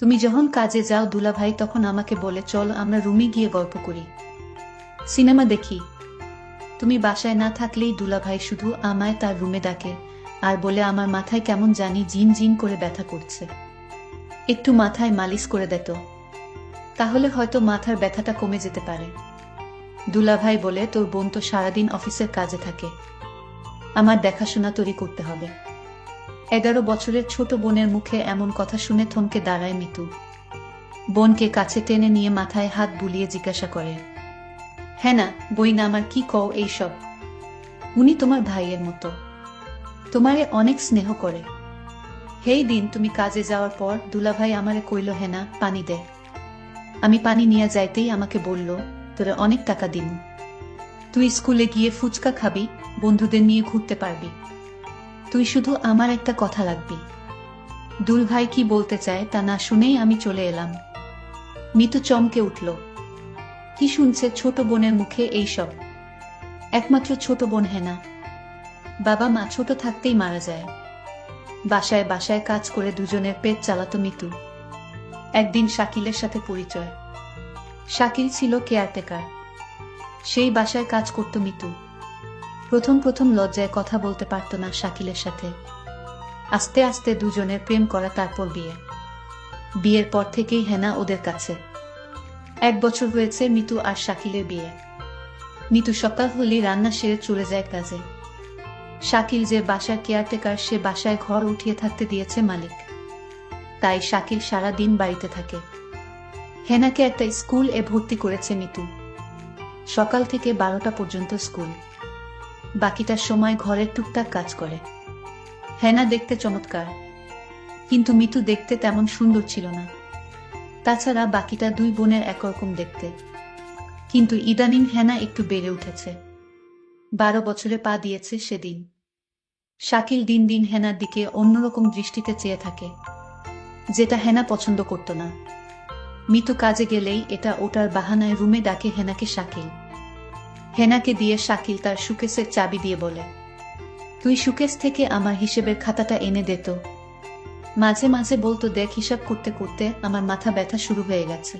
তুমি যখন কাজে যাও দুলাভাই তখন আমাকে বলে চল আমরা রুমে গিয়ে গল্প করি, সিনেমা দেখি। তুমি বাসায় না থাকলেই দুলাভাই শুধু আমায় তার রুমে ডাকে আর বলে আমার মাথায় কেমন জানি জিন জিন করে ব্যথা করছে, একটু মাথায় মালিশ করে দিত, তাহলে হয়তো মাথার ব্যথাটা কমে যেতে পারে। দুলাভাই বলে তোর বোন তো সারাদিন অফিসের কাজে থাকে, আমার দেখাশোনা তৈরি করতে হবে। 11 বছরের ছোট বোনের মুখে এমন কথা শুনে থমকে দাঁড়ায় মিতু। বোনকে কাছে টেনে নিয়ে মাথায় হাত বুলিয়ে জিজ্ঞাসা করে, হ্যাঁ না বই না আমার, কি কও এইসব? উনি তোমার ভাইয়ের মতো, তোমারে অনেক স্নেহ করে। হেই দিন তুমি কাজে যাওয়ার পর দুলাভাই আমারে কইল হেনা পানি দে। আমি পানি নিয়ে যাইতেই আমাকে বলল তোরে অনেক টাকা দিন, তুই স্কুলে গিয়ে ফুচকা খাবি, বন্ধুদের নিয়ে ঘুরতে পারবি, তুই শুধু আমার একটা কথা রাখবি। দুলভাই কি বলতে চায় তা না শুনেই আমি চলে এলাম। মিতু চমকে উঠল, কি শুনছে ছোট বোনের মুখে এইসব? একমাত্র ছোট বোন হেনা, বাবা মা ছোট থাকতেই মারা যায়। বাসায় বাসায় কাজ করে দুজনের পেট চালাতো মিতু। একদিন শাকিলের সাথে পরিচয়। শাকিল ছিল কেয়ারটেকার, সেই বাসায় কাজ করত মিতু। প্রথম প্রথম লজ্জায় কথা বলতে পারত না শাকিলের সাথে। আস্তে আস্তে দুজনের প্রেম করা, তারপর বিয়ে। বিয়ের পর থেকেই হেনা ওদের কাছে। 1 বছর হয়েছে মিতু আর শাকিলের বিয়ে। মিতু সকাল হলেই রান্না সেরে চলে যায় কাজে। শাকিল যে বাসার কেয়ারটেকার, সে বাসায় ঘর উঠিয়ে থাকতে দিয়েছে মালিক, তাই শাকিল সারা দিন বাড়িতে থাকে। হেনাকে একটা স্কুল এ ভর্তি করেছে মিতু। সকাল থেকে 12টা পর্যন্ত স্কুল, বাকিটার সময় ঘরের টুকটাক কাজ করে। হেনা দেখতে চমৎকার, কিন্তু মিতু দেখতে তেমন সুন্দর ছিল না। তাছাড়া বাকিটা 2 বোনের একরকম দেখতে। কিন্তু ইদানিং হেনা একটু বেড়ে উঠেছে। 12 বছরে পা দিয়েছে সেদিন। শাকিল দিন দিন হেনার দিকে অন্যরকম দৃষ্টিতে চেয়ে থাকে, যেটা হেনা পছন্দ করত না। মিতু কাজে গেলেই এটা ওটার বাহানায় রুমে ডাকে হেনাকে শাকিল। হেনাকে দিয়ে শাকিল তার সুকেসের চাবি দিয়ে বলে, তুই সুকেস থেকে আমার হিসেবের খাতাটা এনে দে তো। মাঝে মাঝে বলতো, দেখ হিসাব করতে করতে আমার মাথা ব্যথা শুরু হয়ে গেছে,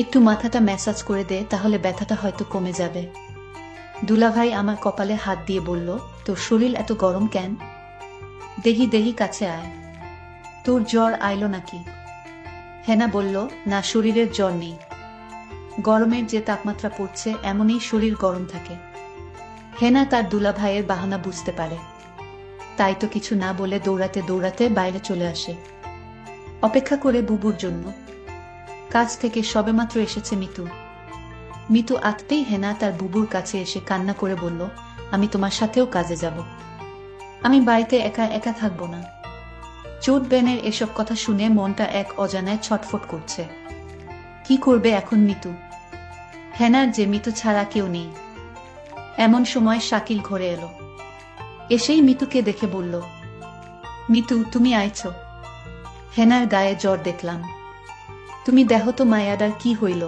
একটু মাথাটা ম্যাসাজ করে দে, তাহলে ব্যথাটা হয়তো কমে যাবে। দুলাভাই আমার কপালে হাত দিয়ে বলল, তোর শরীর এত গরম কেন? দেহি দেহি কাছে আয়, তোর জ্বর আইলো নাকি? হেনা বলল, না শরীরের জ্বর নেই, গরমের যে তাপমাত্রা পড়ছে এমনই শরীর গরম থাকে। হেনা তার দুলাভাইয়ের বাহানা বুঝতে পারে, তাই তো কিছু না বলে দৌড়াতে দৌড়াতে বাইরে চলে আসে, অপেক্ষা করে বুবুর জন্য। কাজ থেকে সবেমাত্র এসেছে মিতু। মিতু আসতেই হেনা তার বুবুর কাছে এসে কান্না করে বলল, আমি তোমার সাথেও কাজে যাব, আমি বাড়িতে একা একা থাকবো না। চোট বেনের এসব কথা শুনে মনটা এক অজানায় ছটফট করছে। কি করবে এখন মিতু? হেনার যে মিতু ছাড়া কেউ নেই। এমন সময় শাকিল ঘরে এলো। এসেই মিতুকে দেখে বলল, মিতু তুমি আইছো? হেনার গায়ে জ্বর দেখলাম, তুমি দেহ তো মায়াদার কি হইল?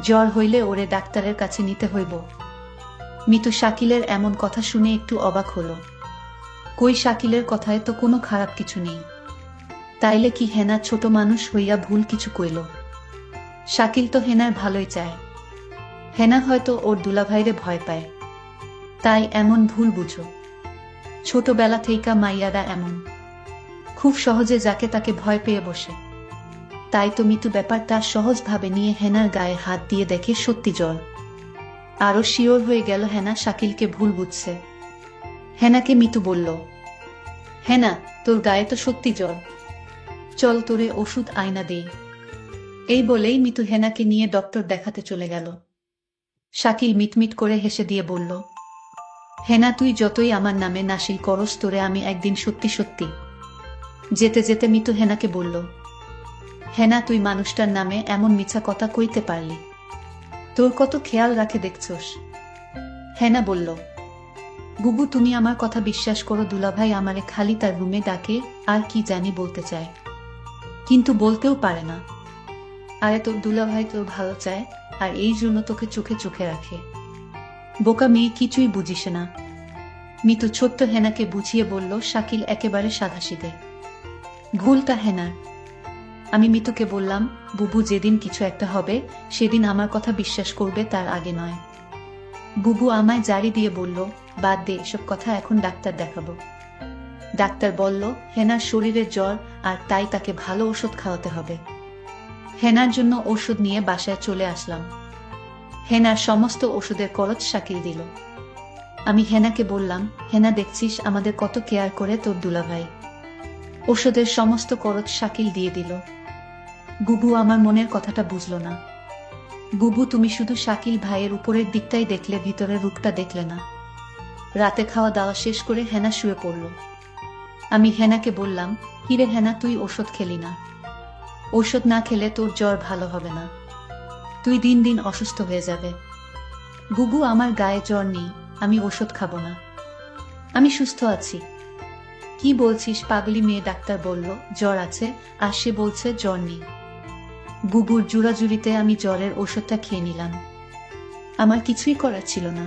জ্বর হইলে ওরে ডাক্তারের কাছে নিতে হইব। মিতু শাকিলের এমন কথা শুনে একটু অবাক হলো। কই, শাকিলের কথায় তো কোনো খারাপ কিছু নেই, তাইলে কি হেনা ছোট মানুষ হইয়া ভুল কিছু কইল? শাকিল তো হেনার ভালোই চায়। হেনা হয়তো ওর দুলাভাইরে ভয় পায়, তাই এমন ভুল বুঝো। ছোটবেলা থেইকা মাইয়ারা এমন, খুব সহজে যাকে তাকে ভয় পেয়ে বসে। তাই তো মিতু ব্যাপারটা সহজভাবে নিয়ে হেনার গায়ে হাত দিয়ে দেখে সত্যি জ্বর। আরো শিওর হয়ে গেল হেনা শাকিলকে ভুল বুঝছে। হেনাকে মিতু বলল, হেনা তোর গায়ে তো সত্যি জ্বর, চল তোরে ওষুধ আয়না দেই। এই বলেই মিতু হেনাকে নিয়ে ডক্টর দেখাতে চলে গেল। শাকিল মিটমিট করে হেসে দিয়ে বলল, হেনা তুই যতই আমার নামে নাসিল করস, তোরে আমি একদিন সত্যি সত্যি। যেতে যেতে মিতু হেনাকে বলল, হেনা তুই মানুষটার নামে এমন মিছা কথা কইতে পারলি? তোর কত খেয়াল রাখে দেখছস। হেনা বলল, বুবু তুমি আমার কথা বিশ্বাস করো, দুলাভাই আমারে খালি তার রুমে ডাকে আর কি জানি বলতে চায়, কিন্তু বলতেও পারে না। আরে তোর দুলাভাই তোর ভালো চায় আর এই জন্য তোকে চোখে চোখে রাখে। বোকা মেয়ে, কিছুই বুঝিস না। মিতু ছোট্ট হেনাকে বুঝিয়ে বলল, শাকিল একেবারে সাধাসিধে, ভুলটা হেনার। আমি মিতুকে বললাম, বুবু যেদিন কিছু একটা হবে সেদিন আমার কথা বিশ্বাস করবে, তার আগে নয়। বুবু আমায় জারি দিয়ে বলল, বাদ দে এসব কথা, এখন ডাক্তার দেখাবো। ডাক্তার বলল হেনার শরীরে জ্বর, আর তাই তাকে ভালো ওষুধ খাওয়াতে হবে। হেনার জন্য ওষুধ নিয়ে বাসায় চলে আসলাম। হেনার সমস্ত ওষুধের খরচ শাকিল দিল। আমি হেনাকে বললাম, হেনা দেখছিস আমাদের কত কেয়ার করে তোর দুলাভাই। ওষুধের সমস্ত খরচ শাকিল দিয়ে দিল। বুবু আমার মনের কথাটা বুঝল না। বুবু, তুমি শুধু শাকিল ভাইয়ের উপরের দিকটাই দেখলে, ভিতরের রূপটা দেখলে না। রাতে খাওয়া দাওয়া শেষ করে হেনা শুয়ে পড়ল। আমি হেনাকে বললাম, কিরে হেনা, তুই ওষুধ খেলি না? ওষুধ না খেলে তোর জ্বর ভালো হবে না, তুই দিন দিন অসুস্থ হয়ে যাবে। বুবু, আমার গায়ে জ্বর নেই, আমি ওষুধ খাবো না, আমি সুস্থ আছি। কি বলছিস পাগলি মেয়ে? ডাক্তার বলল জ্বর আছে, আর সে বলছে জ্বর নেই। বুবুর জুড়াজুড়িতে আমি জ্বরের ওষুধটা খেয়ে নিলাম। আমার কিছুই করার ছিল না।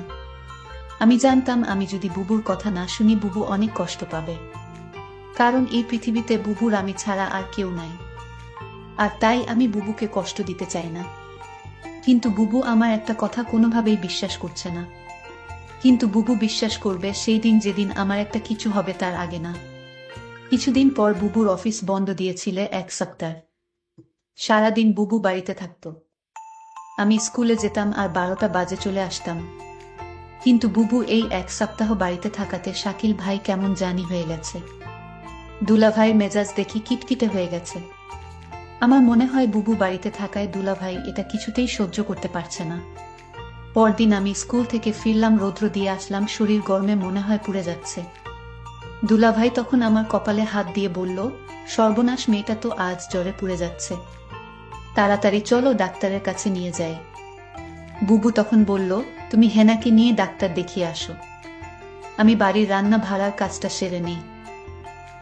আমি জানতাম আমি যদি বুবুর কথা না শুনি বুবু অনেক কষ্ট পাবে, কারণ এই পৃথিবীতে বুবুর আমি ছাড়া আর কেউ নাই। আর তাই আমি বুবুকে কষ্ট দিতে চাই না। কিন্তু বুবু আমার একটা কথা কোনোভাবেই বিশ্বাস করছে না। কিন্তু বুবু বিশ্বাস করবে সেই দিন, যেদিন আমার একটা কিছু হবে, তার আগে না। কিছুদিন পর বুবুর অফিস বন্ধ দিয়েছিল 1 সপ্তাহ। সারাদিন বুবু বাড়িতে থাকত। আমি স্কুলে যেতাম আর 12টা বাজে চলে আসতাম। কিন্তু বুবু এই 1 সপ্তাহ বাড়িতে থাকাতে শাকিল ভাই কেমন জানি হয়ে গেছে। দুলাভাইয়ের মেজাজ দেখি কিটকিটে হয়ে গেছে। আমার মনে হয় বুবু বাড়িতে থাকায় দুলাভাই এটা কিছুতেই সহ্য করতে পারছে না। পরদিন আমি স্কুল থেকে ফিরলাম, রৌদ্র দিয়ে আসলাম, শরীর গরমে মনে হয় পুড়ে যাচ্ছে। দুলাভাই তখন আমার কপালে হাত দিয়ে বলল, সর্বনাশ, মেয়েটা তো আজ জ্বরে পুড়ে যাচ্ছে, তাড়াতাড়ি চলো ডাক্তারের কাছে নিয়ে যাই। বুবু তখন বলল, তুমি হেনাকে নিয়ে ডাক্তার দেখিয়ে আসো, আমি বাড়ির রান্না ভাড়ার কাজটা সেরে নিই।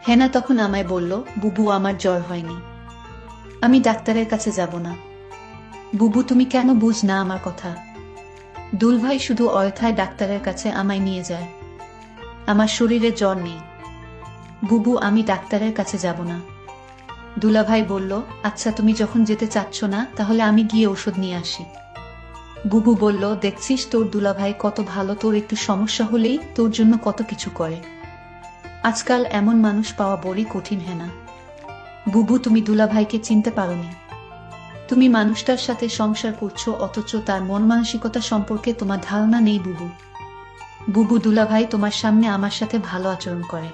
হেনা তখন আমায় বলল, বুবু আমার জ্বর হয়নি, আমি ডাক্তারের কাছে যাব না। বুবু, তুমি কেন বুঝ না আমার কথা? দুলভাই শুধু অয়থায় ডাক্তারের কাছে আমায় নিয়ে যায়, আমার শরীরে জ্বর নেই। বুবু, আমি ডাক্তারের কাছে যাব না। দুলাভাই বলল, আচ্ছা তুমি যখন যেতে চাচ্ছ না, তাহলে আমি গিয়ে ওষুধ নিয়ে আসি। বুবু বলল, দেখছিস তোর দুলাভাই কত ভালো, তোর একটু সমস্যা হলেই তোর জন্য কত কিছু করে। আজকাল এমন মানুষ পাওয়া বড়ই কঠিন। হেনা, বুবু, তুমি দুলাভাইকে চিনতে পারোনি। তুমি মানুষটার সাথে সংসার করছো, অথচ তার মন মানসিকতা সম্পর্কে তোমার ধারণা নেই। বুবু, বুবু, দুলাভাই তোমার সামনে আমার সাথে ভালো আচরণ করে।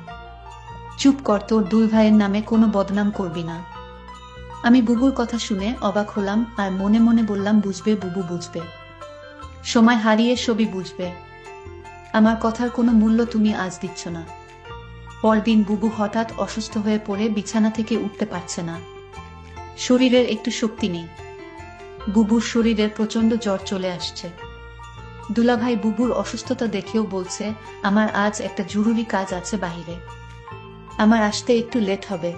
চুপ কর, তোর দুই ভাইয়ের নামে কোনো বদনাম করবি না। আমি বুবুর কথা শুনে অবাক হলাম আর মনে মনে বললাম, বুঝবে বুবু, বুঝবে, সময় হারিয়ে সবই বুঝবে। আমার কথার কোনো মূল্য তুমি আজ দিচ্ছ না। পরদিন বুবু হঠাৎ অসুস্থ হয়ে পড়ে বিছানা থেকে উঠতে পারছে না, শরীরের একটু শক্তি নেই। বুবুর শরীরের প্রচন্ড জ্বর চলে আসছে। দুলাভাই বুবুর অসুস্থতা দেখেও বলছে, আমার আজ একটা জরুরি কাজ আছে বাহিরে, আমার আসতে একটু লেট হবে।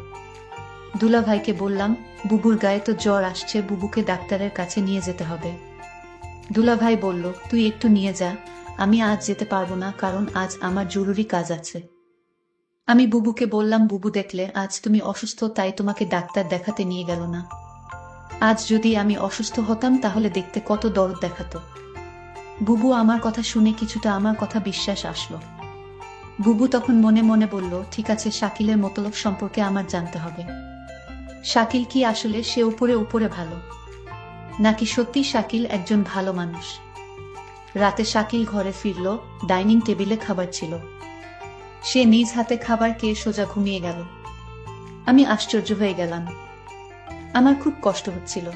দুলাভাইকে বললাম, বুবুর গায়ে তো জ্বর আসছে, বুবুকে ডাক্তারের কাছে নিয়ে যেতে হবে। দুলাভাই বলল, তুই একটু নিয়ে যা, আমি আজ যেতে পারবো না, কারণ আজ আমার জরুরি কাজ আছে। আমি বুবুকে বললাম, বুবু দেখলে আজ তুমি অসুস্থ, তাই তোমাকে ডাক্তার দেখাতে নিয়ে গেল না। আজ যদি আমি অসুস্থ হতাম তাহলে দেখতে কত দরদ দেখাতো। বুবু আমার কথা শুনে কিছুটা আমার কথা বিশ্বাস আসলো। বুবু তখন মনে মনে বলল, ঠিক আছে, শাকিলের মতলব সম্পর্কে আমার জানতে হবে। শাকিল কি আসলে সে উপরে উপরে ভালো, নাকি সত্যি শাকিল একজন ভালো মানুষ? রাতে শাকিল ঘরে ফিরল, ডাইনিং টেবিলে খাবার ছিল। সে নিজ হাতে খাবার খেয়ে সোজা ঘুমিয়ে গেল। আমি আশ্চর্য হয়ে গেলাম, আমার খুব কষ্ট হচ্ছিল।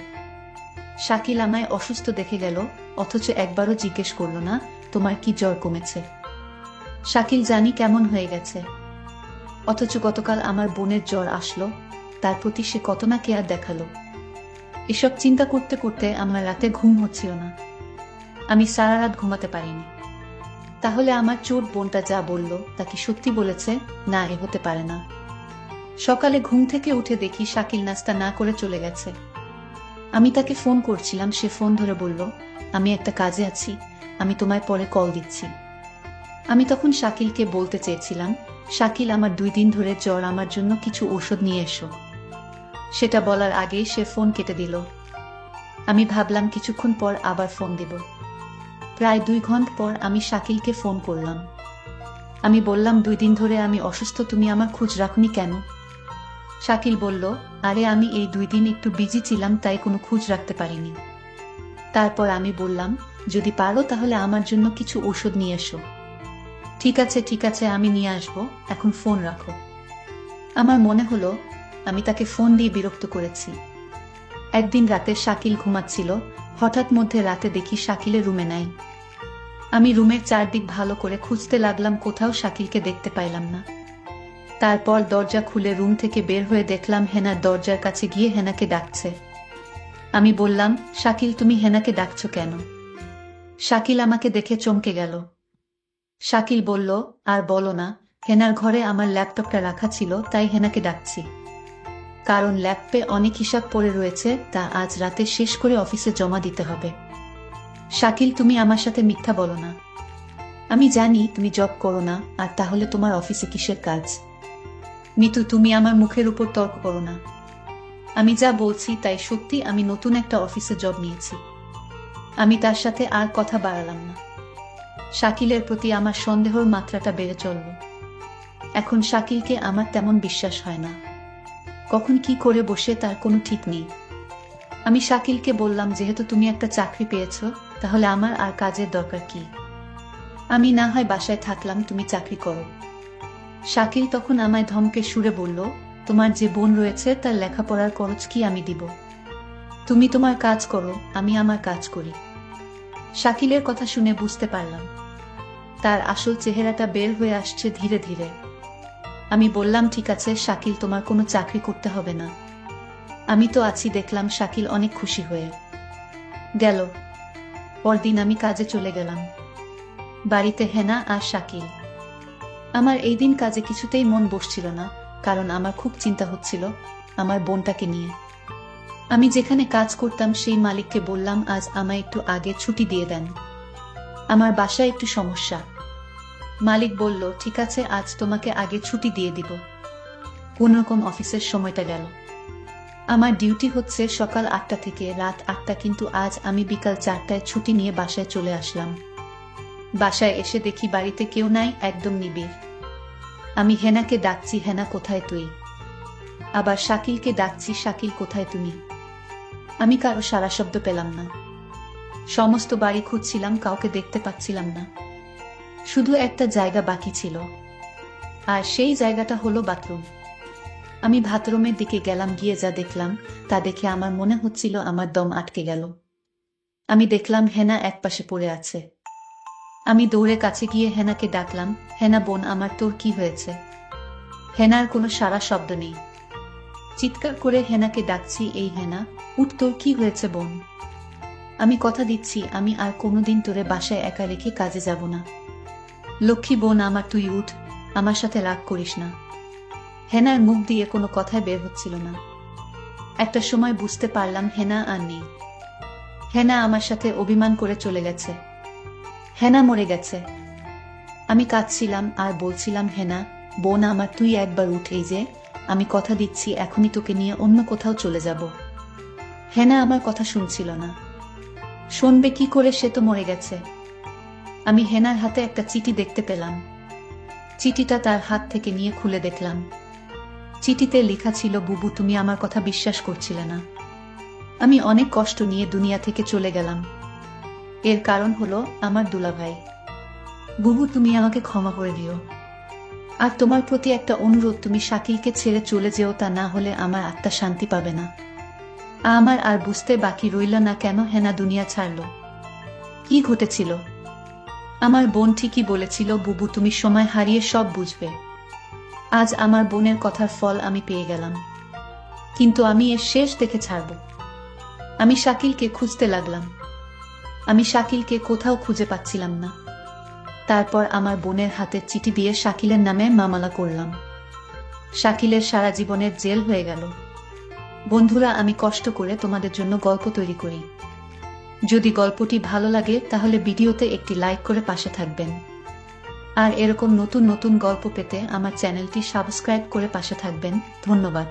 শাকিল আমায় অসুস্থ দেখে গেল, অথচ একবারও জিজ্ঞেস করলো না, তোমার কি জ্বর কমেছে? শাকিল জানি কেমন হয়ে গেছে, অথচ গতকাল আমার বোনের জ্বর আসলো, তার প্রতি সে কত না কেয়ার দেখালো। এসব চিন্তা করতে করতে আমার রাতে ঘুম হচ্ছিল না, আমি সারা রাত ঘুমাতে পারিনি। তাহলে আমার চোর বোনটা যা বলল তা কি সত্যি বলেছে? না, এ হতে পারে না। সকালে ঘুম থেকে উঠে দেখি শাকিল নাস্তা না করে চলে গেছে। আমি তাকে ফোন করছিলাম, সে ফোন ধরে বলল, আমি একটা কাজে আছি, আমি তোমায় পরে কল দিচ্ছি। আমি তখন শাকিলকে বলতে চেয়েছিলাম, শাকিল, আমার 2 দিন ধরে জ্বর, আমার জন্য কিছু ঔষধ নিয়ে এসো। সেটা বলার আগেই সে ফোন কেটে দিল। আমি ভাবলাম কিছুক্ষণ পর আবার ফোন দিব। প্রায় 2 ঘন্টা পর আমি শাকিলকে ফোন করলাম। আমি বললাম, 2 দিন ধরে আমি অসুস্থ, তুমি আমার খোঁজ রাখনি কেন? শাকিল বলল, আরে আমি এই 2 দিন একটু বিজি ছিলাম, তাই কোনো খোঁজ রাখতে পারিনি। তারপর আমি বললাম, যদি পারো তাহলে আমার জন্য কিছু ওষুধ নিয়ে এসো। ঠিক আছে আমি নিয়ে আসবো, এখন ফোন রাখো। আমার মনে হলো আমি তাকে ফোন দিয়ে বিরক্ত করেছি। একদিন রাতে শাকিল ঘুমাচ্ছিল, হঠাৎ মধ্যে রাতে দেখি শাকিলের রুমে নাই। আমি রুমের চারদিক ভালো করে খুঁজতে লাগলাম, কোথাও শাকিলকে দেখতে পাইলাম না। তারপর দরজা খুলে রুম থেকে বের হয়ে দেখলাম হেনার দরজার কাছে গিয়ে হেনাকে ডাকছে। আমি বললাম, শাকিল তুমি হেনাকে ডাকছো কেন? শাকিল আমাকে দেখে চমকে গেল। শাকিল বলল, আর বলো না, হেনার ঘরে আমার ল্যাপটপটা রাখা ছিল, তাই হেনাকে ডাকছি। কারণ ল্যাপটপে অনেক হিসাব পড়ে রয়েছে, তা আজ রাতে শেষ করে অফিসে জমা দিতে হবে। শাকিল তুমি আমার সাথে মিথ্যা বলো না। আমি জানি তুমি জব করো না, আর তাহলে তোমার অফিসে কিসের কাজ? মিতু তুমি আমার মুখের উপর তর্ক করো না। আমি যা বলছি তাই সত্যি, আমি নতুন একটা অফিসে জব নিয়েছি। আমি তার সাথে আর কথা বাড়ালাম না। শাকিলের প্রতি আমার সন্দেহর মাত্রাটা বেড়ে চলল। এখন শাকিলকে আমার তেমন বিশ্বাস হয় না। কখন কি করে বসে তার কোনো ঠিক নেই। আমি শাকিলকে বললাম, যেহেতু তুমি একটা চাকরি পেয়েছো, তাহলে আমার আর কাজের দরকার কি? আমি না হয় বাসায় থাকলাম, তুমি চাকরি করো। শাকিল তখন আমায় ধমকে সুরে বলল, তোমার যে বোন রয়েছে তার লেখাপড়ার খরচ কি আমি দিব? তুমি তোমার কাজ করো, আমি আমার কাজ করি। শাকিলের কথা শুনে বুঝতে পারলাম তার আসল চেহারাটা বের হয়ে আসছে ধীরে ধীরে। আমি বললাম, ঠিক আছে শাকিল, তোমার কোনো চাকরি করতে হবে না, আমি তো আছি। দেখলাম শাকিল অনেক খুশি হয়ে গেল। পরদিন আমি কাজে চলে গেলাম। বাড়িতে হেনা আর শাকিল। আমার এই দিন কাজে কিছুতেই মন বসছিল না, কারণ আমার খুব চিন্তা হচ্ছিল আমার বোনটাকে নিয়ে। আমি যেখানে কাজ করতাম সেই মালিককে বললাম, আজ আমায় একটু আগে ছুটি দিয়ে দেন, আমার বাসায় একটু সমস্যা। মালিক বলল, ঠিক আছে, আজ তোমাকে আগে ছুটি দিয়ে দিব। কোনোরকম অফিসের সময়টা গেল। আমার ডিউটি হচ্ছে সকাল 8টা থেকে রাত 8টা, কিন্তু আজ আমি বিকাল 4টায় ছুটি নিয়ে বাসায় চলে আসলাম। বাসায় এসে দেখি বাড়িতে কেউ নাই, একদম নিবিড়। আমি হেনাকে ডাকছি, হেনা কোথায় তুই? আবার শাকিলকে ডাকছি, শাকিল কোথায় তুমি? আমি কারো সারা শব্দ পেলাম না। সমস্ত বাড়ি খুঁজছিলাম, কাউকে দেখতে পাচ্ছিলাম না। শুধু একটা জায়গা বাকি ছিল, আর সেই জায়গাটা হলো বাথরুম। আমি বাথরুমের দিকে গেলাম, গিয়ে যা দেখলাম তা দেখে আমার মনে হচ্ছিল আমার দম আটকে গেল। আমি দেখলাম হেনা একপাশে পড়ে আছে। আমি দৌড়ে কাছে গিয়ে হেনাকে ডাকলাম, হেনা বোন আমার, তোর কি হয়েছে? হেনার কোনো সারা শব্দ নেই। চিৎকার করে হেনাকে ডাকছি, এই হেনা উঠ, তোর কি হয়েছে বোন? আমি কথা দিচ্ছি আমি আর কোনোদিন তোরে বাসায় একা রেখে কাজে যাব না। লক্ষ্মী বোন আমার, তুই উঠ, আমার সাথে রাগ করিস না। হেনার মুখ দিয়ে কোনো কথাই বের হচ্ছিল না। একটা সময় বুঝতে পারলাম হেনা আর নেই। হেনা আমার সাথে অভিমান করে চলে গেছে। হেনা মরে গেছে। আমি কাঁদছিলাম আর বলছিলাম, হেনা বোন আমার, তুই একবার উঠ, এই যে আমি কথা দিচ্ছি এখনই তোকে নিয়ে অন্য কোথাও চলে যাব। হেনা আমার কথা শুনছিল না। শুনবে কি করে, সে তো মরে গেছে। আমি হেনার হাতে একটা চিঠি দেখতে পেলাম। চিঠিটা তার হাত থেকে নিয়ে খুলে দেখলাম। চিঠিতে লেখা ছিল, বুবু তুমি আমার কথা বিশ্বাস করছিলে না। আমি অনেক কষ্ট নিয়ে দুনিয়া থেকে চলে গেলাম। এর কারণ হলো আমার দুলাভাই। বুবু তুমি আমাকে ক্ষমা করে দিও। আর তোমার প্রতি একটা অনুরোধ, তুমি শাকিলকে ছেড়ে চলে যেও, তা না হলে আমার আত্মা শান্তি পাবে না। আমার আর বুঝতে বাকি রইল না কেন হেনা দুনিয়া ছাড়ল। কি ঘটেছিল? আমার বোন ঠিকই বলেছিল, বুবু তুমি সময় হারিয়ে সব বুঝবে। আজ আমার বোনের কথার ফল আমি পেয়ে গেলাম, কিন্তু আমি এর শেষ দেখে ছাড়ব। আমি শাকিলকে খুঁজতে লাগলাম। আমি শাকিলকে কোথাও খুঁজে পাচ্ছিলাম না। তারপর আমার বোনের হাতের চিঠি দিয়ে শাকিলের নামে মামলা করলাম। শাকিলের সারা জীবনের জেল হয়ে গেল। বন্ধুরা, আমি কষ্ট করে তোমাদের জন্য গল্প তৈরি করি। যদি গল্পটি ভালো লাগে তাহলে ভিডিওতে একটি লাইক করে পাশে থাকবেন। আর এরকম নতুন নতুন গল্প পেতে আমার চ্যানেলটি সাবস্ক্রাইব করে পাশে থাকবেন। ধন্যবাদ।